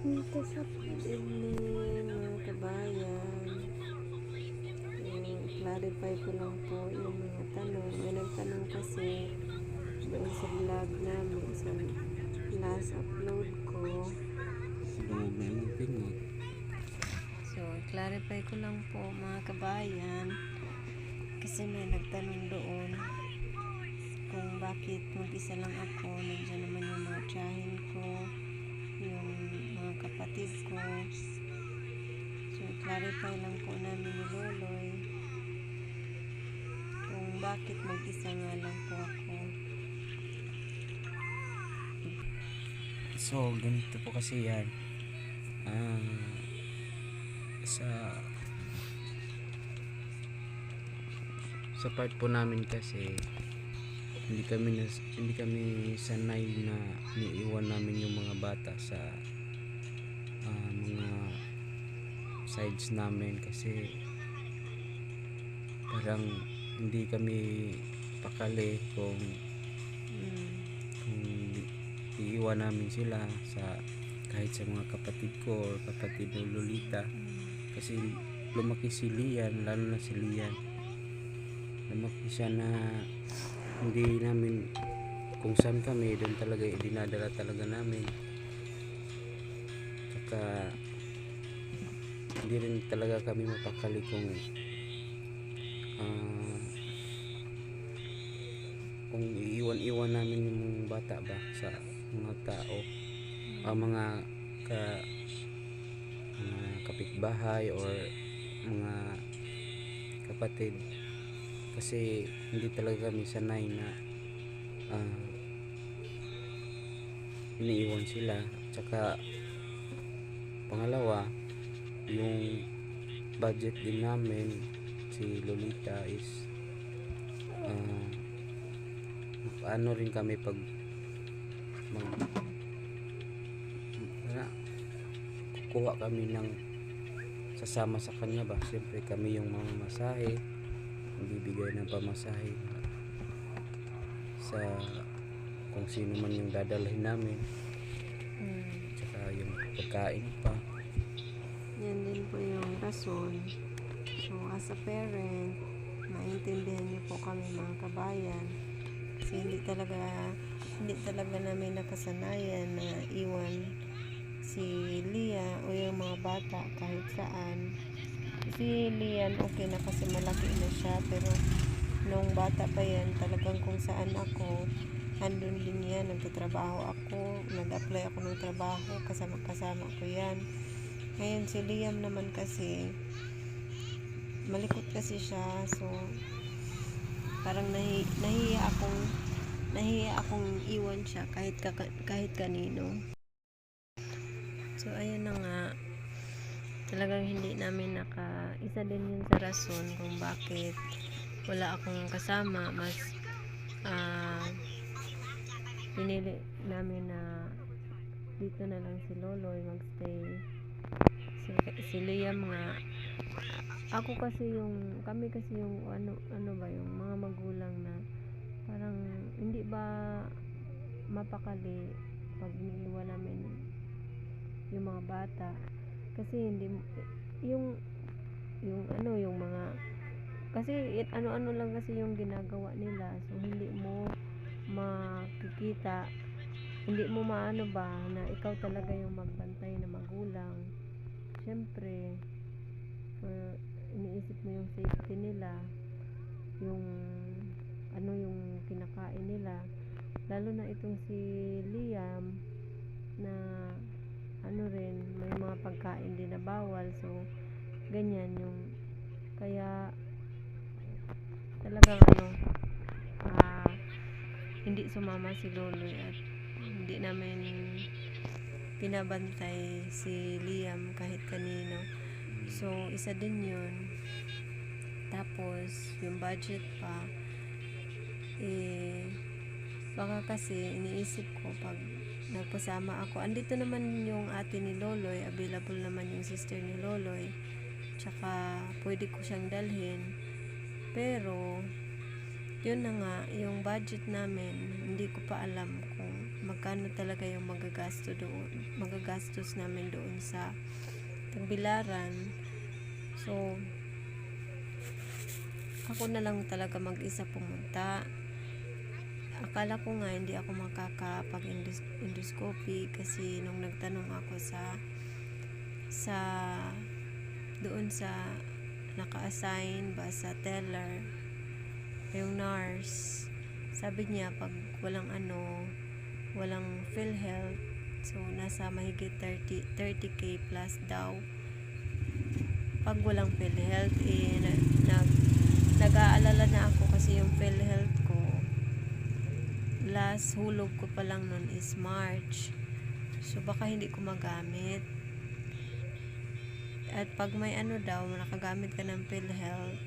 Good evening mga kabayan. Clarify ko lang po yung mga tanong. May nagtanong kasi doon sa vlog namin sa last upload ko. Lungog na yung tingog. So, clarify ko lang po mga kabayan kasi may nagtanong doon kung bakit mag-isa lang ako. Nandiyan naman yung mga tiyahin ko, yung mga kapatid ko. So, clarify lang po namin ni Loloy kung bakit mag-isa nga lang po ako. So, ganito po kasi yan. Sa part po namin kasi hindi kami sanay na niiwan namin yung mga bata sa mga sides namin kasi parang hindi kami pakali kung iiwan namin sila kahit sa mga kapatid ko or kapatid ni Lolita kasi lumaki si Lian, lalo na si Lian, lumaki siya na hindi namin kung saan kami doon talaga dinadala talaga namin, saka hindi rin talaga kami mapakali kung iiwan namin yung bata ba sa mga tao, mga kapitbahay or mga kapatid, kasi hindi talaga kami sanay na iniiwan sila. Tsaka pangalawa, yung budget din namin, si Lolita is ano rin kami pag kukuha kami ng sasama sa kanya ba, siyempre kami yung mga masahe, bibigay ng pamasahe sa kung sino man yung dadalhin namin, tsaka yung pagkain pa. Yan din po yung rason. So, as a parent, maintindihan niyo po kami mga kabayan. Kasi hindi talaga namin nakasanayan na iwan si Lia o yung mga bata kahit saan. Si Lian okay na kasi malaki na siya, pero nung bata pa yan, talagang kung saan ako, andun din yan. Nagtatrabaho ako, nag-apply ako ng trabaho, kasama ko yan. Ngayon si Liam naman kasi malikot kasi siya, so parang nahiya akong iwan siya kahit kanino. So ayun na nga, talagang hindi namin isa din yun sa rason kung bakit wala akong kasama. Mas pinili namin na dito na lang si Loloy magstay. Si Liam nga, kami kasi yung ano ba, yung mga magulang na parang hindi ba mapakali pag iniiwan namin yung mga bata, kasi hindi yung mga, kasi ano lang kasi yung ginagawa nila, so hindi mo makikita, hindi mo maano ba na ikaw talaga yung magbantay na magulang. Syempre iniisip mo yung safety nila, yung yung kinakain nila, lalo na itong si Liam na rin, may mga pagkain din na bawal, so ganyan yung kaya talagang hindi sumama si Loloy at hindi namin pinabantay si Liam kahit kanino. So isa din yun. Tapos yung budget pa, baka kasi iniisip ko pag nagpasama ako, andito naman yung ate ni Loloy, available naman yung sister ni Loloy, tsaka pwede ko siyang dalhin, pero yun na nga, yung budget namin hindi ko pa alam kung magkano talaga yung magagastos namin doon sa Tagbilaran. So ako na lang talaga mag-isa pumunta. Akala ko nga hindi ako makakapag-endoscopy kasi nung nagtanong ako sa doon sa naka-assign ba sa teller, yung nurse, sabi niya pag walang PhilHealth, so nasa mahigit 30k plus daw. Pag walang PhilHealth, nag-aalala na ako kasi yung PhilHealth ko, last hulog ko pa lang nun is March. So baka hindi ko magamit. At pag may nakagamit ka ng PhilHealth,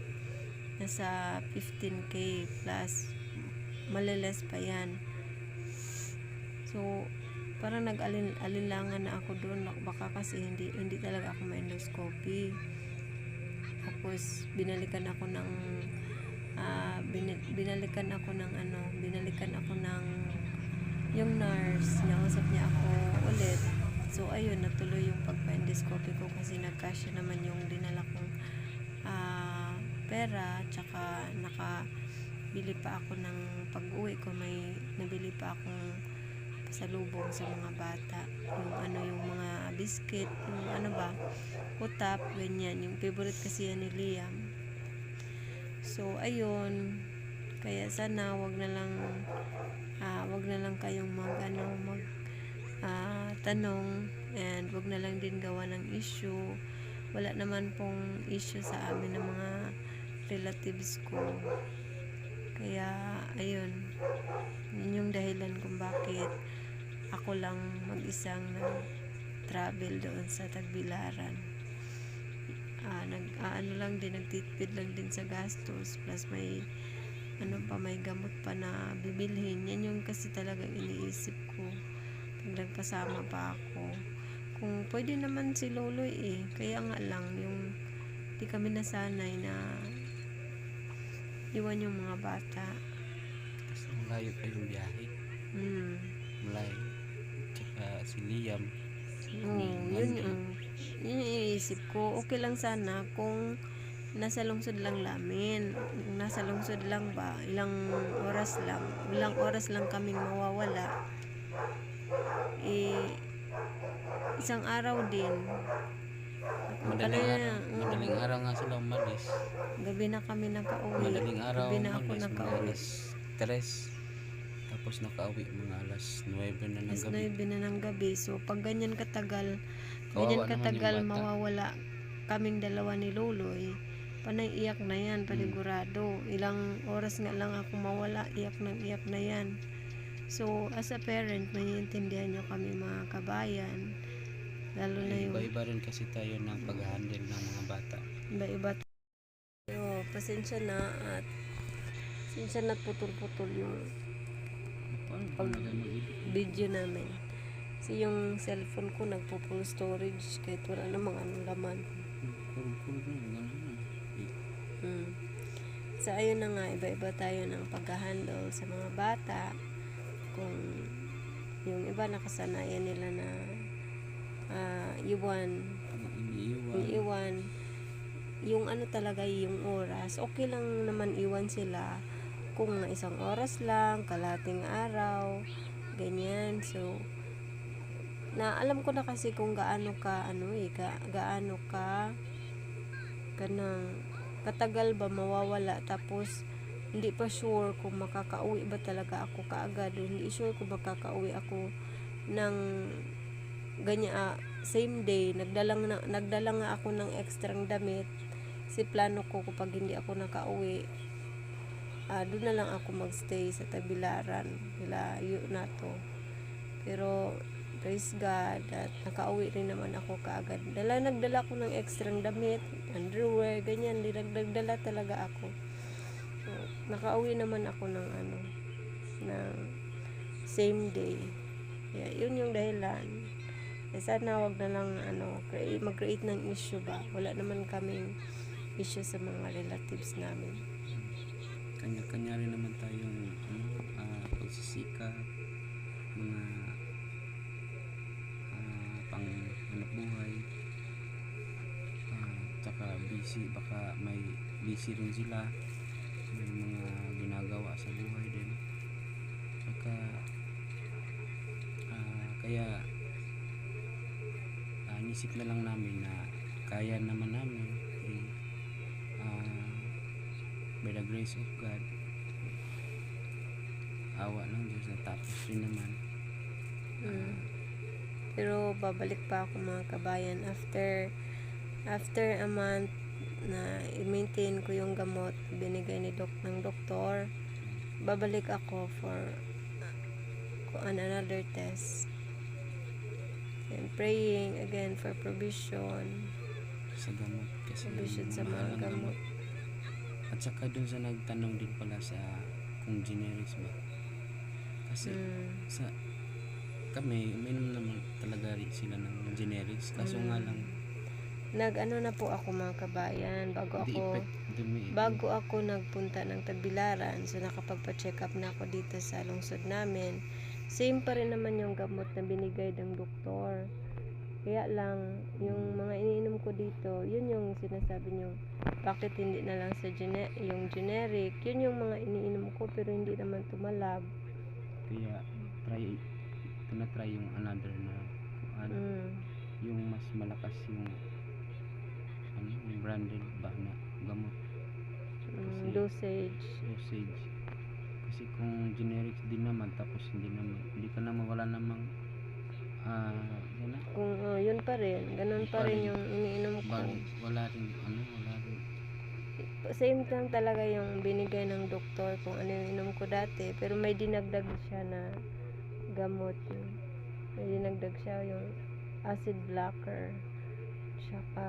nasa 15k plus, maliles pa yan. So parang nag-alilangan na ako doon, baka kasi hindi talaga ako ma-endoscopy. Tapos binalikan ako ng yung nurse, nausap niya ako ulit. So ayun, natuloy yung pagpa-endoscopy ko kasi nagkasya naman yung dinala kong pera, tsaka nakabili pa ako ng pag-uwi ko, may nabili pa akong pasalubong sa mga bata, yung mga biscuit, yung utap, ganyan, yung favorite kasi yan ni Liam. So ayun, kaya sana wag na lang kayong tanong, and wag na lang din gawa ng issue. Wala naman pong issue sa amin ng mga relatives ko. Kaya ayun, yun yung dahilan kung bakit ako lang mag-isang travel doon sa Tagbilaran. Nagtitipid lang din sa gastos, plus may may gamot pa na bibilhin. Yan yung kasi talagang iniisip ko pag nagpasama pa ako. Kung pwede naman si Loloy kaya nga lang yung di kami nasanay na iwan yung mga bata. Kasi malayo pa yung biyahe. Malayo. Tsaka si Liam. Yun yung iniisip ko. Okay lang sana kung nasa lungsod lang namin. Nasa lungsod lang ba, ilang oras lang kaming mawawala. Isang araw din. Madaling araw nga sila umalis. Gabi na kami nakauwi. Madaling araw gabi na ako umalis, nakauwi. alas 3. Tapos nakauwi mga alas 9 na ng Alas gabi. 9 na ng gabi. So pag ganyan katagal Kawawa naman yung bata. mawawala kaming dalawa ni Loloy, panay iyak na yan, panigurado. Ilang oras nga lang ako mawala, iyak na yan. So as a parent, maiintindihan nyo kami mga kabayan, lalo na yung Iba-iba rin kasi tayo ng pag-handle ng mga bata. iba-iba. So pasensya na putol-putol yung video namin. Kasi yung cellphone ko nagpo-full storage kahit wala namang laman. So ayun na nga, iba-iba tayo ng pag-handle sa mga bata. Kung yung iba nakasanayan nila na iniiwan yung talaga yung oras, okay lang naman iwan sila kung isang oras lang, kalating araw, ganyan. So na alam ko na kasi kung gaano ka katagal ba mawawala, tapos hindi pa sure kung makakauwi ba talaga ako kaagad, hindi sure kung makakauwi ako ng same day. Nagdala nga ako ng extrang damit, si plano ko kapag hindi ako nakauwi, doon na lang ako magstay sa Tagbilaran, layo na to. Pero praise God at nakauwi rin naman ako kaagad. Nagdala ko ng extrang damit, underwear, ganyan, nagdala talaga ako. So, nakauwi naman ako ng same day. Yeah, yun yung dahilan. Sana wag na lang mag-create ng issue ba. Wala naman kaming issue sa mga relatives namin. Kanya-kanya rin naman tayong pagsisikap, mga hanap buhay. Tsaka busy, baka may busy rin sila, may mga ginagawa sa buhay din. Tsaka kaya inisip na lang namin na kaya naman namin, by the grace of God, awa ng Diyos, natapos rin naman. Pero babalik pa ako mga kabayan after a month na i-maintain ko yung gamot binigay ni ng doktor. Babalik ako for another test and praying again for provision Sa gamot, kasi sa mahal mga ang gamot. At saka dun sa nagtanong din pala sa kung generics ba, kasi sa kami uminom naman talaga rin sila ng generics, kaso nga lang Nag-ano na po ako mga kabayan the effect dumi. bago ako nagpunta ng Tagbilaran, so nakapagpa-check up na ako dito sa lungsod namin. Same pa rin naman yung gamot na binigay ng doktor. Kaya lang, yung mga iniinom ko dito, yun yung sinasabi nyo, bakit hindi na lang sa yung generic, yun yung mga iniinom ko pero hindi naman tumalab. Kaya try yung another na yung mas malakas yung yung branded ba na gamot, Dosage. kasi kung generics din naman tapos hindi ka na mawala namang Kung yun pa rin, ganun pa rin yung iniinom ko. wala rin Same lang talaga yung binigay ng doktor kung ano yung inom ko dati, pero may dinagdag siya na gamot. May dinagdag siya yung acid blocker, tsaka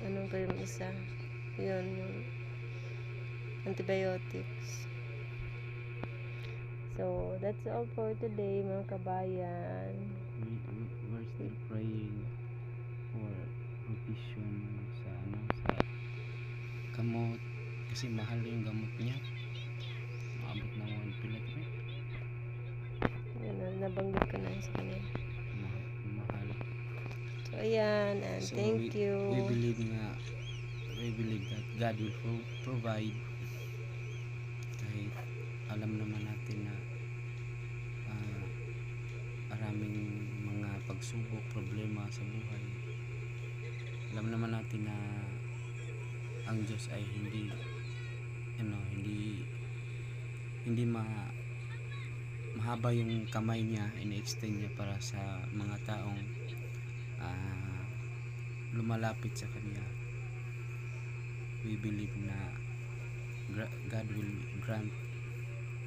anong pa yung isa, yun yung antibiotics. So that's all for today mga kabayan. we're still praying for provision sa gamot, kasi mahal yung gamot niya, maabot ng 1 pill at Yan, nabanggit ko na sa kanya. mahal. So ayan, and So, thank you. we believe that God will provide, kahit alam naman natin na maraming mga pagsubok, problema sa buhay. Alam naman natin na ang Diyos ay hindi mahaba yung kamay niya, ina-extend niya para sa mga taong lumalapit sa Kanya. We believe na God will grant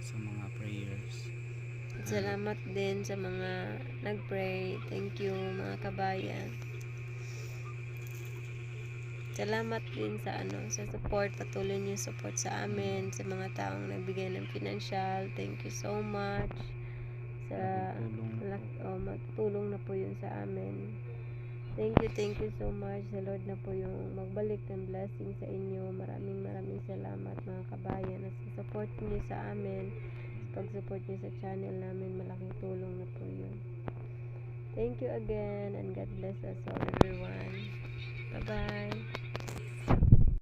sa mga prayers. Salamat din sa mga nag-pray. Thank you mga kabayan. Salamat din sa sa support, patuloy niyo support sa amin, sa mga taong nagbigay ng financial. Thank you so much. Matulong na po yun sa amin. Thank you so much. Sa Lord na po yung magbalik ng blessing sa inyo. Maraming salamat mga kabayan at sa support niyo sa amin. Sa pag-support niyo sa channel namin, malaking tulong na po yun. Thank you again and God bless us all everyone. Bye-bye.